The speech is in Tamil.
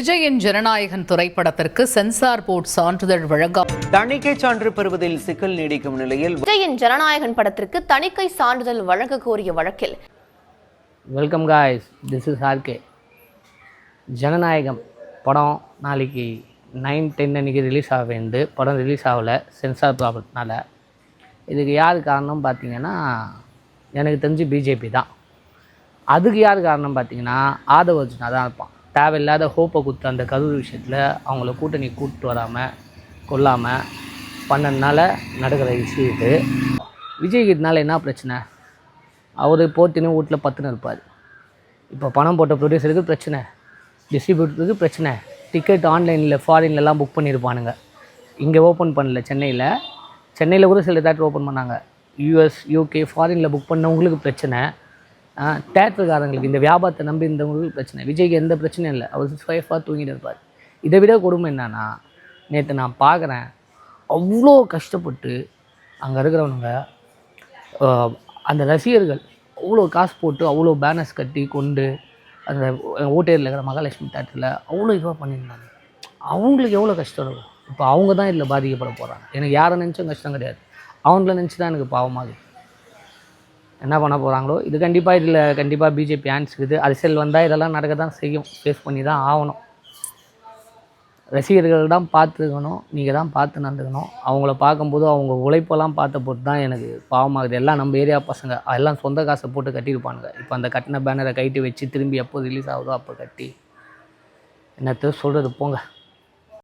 விஜயின் ஜனநாயகன் திரைப்படத்திற்கு சென்சார் போர்டு சான்றிதழ் வழங்க தணிக்கை சான்று பெறுவதில் சிக்கல் நீடிக்கும் நிலையில் விஜயின் ஜனநாயகன் படத்திற்கு தணிக்கை சான்றிதழ் வழங்க கோரிய வழக்கில் welcome guys, this is RK. ஜனநாயகம் படம் நாளைக்கு 9-10 அன்றைக்கி ரிலீஸ் ஆக வேண்டு. படம் ரிலீஸ் ஆகலை சென்சார் ப்ராப்ளத்தினால. இதுக்கு யார் காரணம் பார்த்தீங்கன்னா, எனக்கு தெரிஞ்சு பிஜேபி தான். அதுக்கு யார் காரணம் பார்த்தீங்கன்னா, ஆதவ அர்ஜுனா தான் இருப்பான். தேவையில்லாத ஹோப்பை கொடுத்து அந்த கரூர் விஷயத்தில் அவங்கள கூட்டணி கூப்பிட்டு வராமல் கொல்லாமல் பண்ணனால நடக்கிற இஷ்யூ இது. விஜய்கிட்டனால என்ன பிரச்சனை? அவர் போட்டின்னு வீட்டில் பத்துன்னு இருப்பார். இப்போ பணம் போட்ட ப்ரொடியூசருக்கு பிரச்சனை, டிஸ்ட்ரிபியூட்டருக்கு பிரச்சனை, டிக்கெட் ஆன்லைனில் ஃபாரின்லலாம் புக் பண்ணியிருப்பானுங்க. இங்கே ஓப்பன் பண்ணல, சென்னையில் கூட சில தேட்டர் ஓப்பன் பண்ணாங்க. யூஎஸ், யூகே, ஃபாரினில் புக் பண்ணவங்களுக்கு பிரச்சனை. தேட்டருக்காரங்களுக்கு, இந்த வியாபாரத்தை நம்பி இருந்தவங்களுக்கு பிரச்சனை. விஜய்க்கு எந்த பிரச்சனையும் இல்லை, அவர் ஸ்வைஃபாக தூங்கிட்டு இருப்பார். இதை விட கொடுமை என்னன்னா, நேற்று நான் பார்க்குறேன், அவ்வளோ கஷ்டப்பட்டு அங்கே இருக்கிறவனுங்க, அந்த ரசிகர்கள் அவ்வளோ காசு போட்டு அவ்வளோ பேனர்ஸ் கட்டி கொண்டு அந்த ஓட்டேரியில் இருக்கிற மகாலட்சுமி தேட்டரில் அவ்வளோ இதுவாக பண்ணியிருந்தாங்க. அவங்களுக்கு எவ்வளோ கஷ்டம் இருக்கும். இப்போ அவங்க தான் இதில் பாதிக்கப்பட போகிறாங்க. எனக்கு யாரை நினச்சும் கஷ்டம் கிடையாது, அவங்கள நினச்சி தான் எனக்கு பாவமாகுது. என்ன பண்ண போகிறாங்களோ இது கண்டிப்பாக பிஜேபி ஆன்ஸுக்குது. அரசியல் வந்தால் இதெல்லாம் நடக்க தான் செய்யும், ஃபேஸ் பண்ணி தான் ஆகணும். ரசிகர்கள் தான் பார்த்துக்கணும், நீங்கள் தான் பார்த்து நடந்துக்கணும். அவங்கள பார்க்கும்போது அவங்க உழைப்பெல்லாம் பார்த்த போட்டு தான் எனக்கு பாவமாகுது. எல்லாம் நம்ம ஏரியா பசங்க எல்லாம் சொந்த காசை போட்டு கட்டியிருப்பானுங்க. இப்போ அந்த கட்டின பேனரை கைட்டு வச்சு திரும்பி எப்போ ரிலீஸ் ஆகுதோ அப்போ கட்டி என்னத்த சொல்கிறது, போங்க.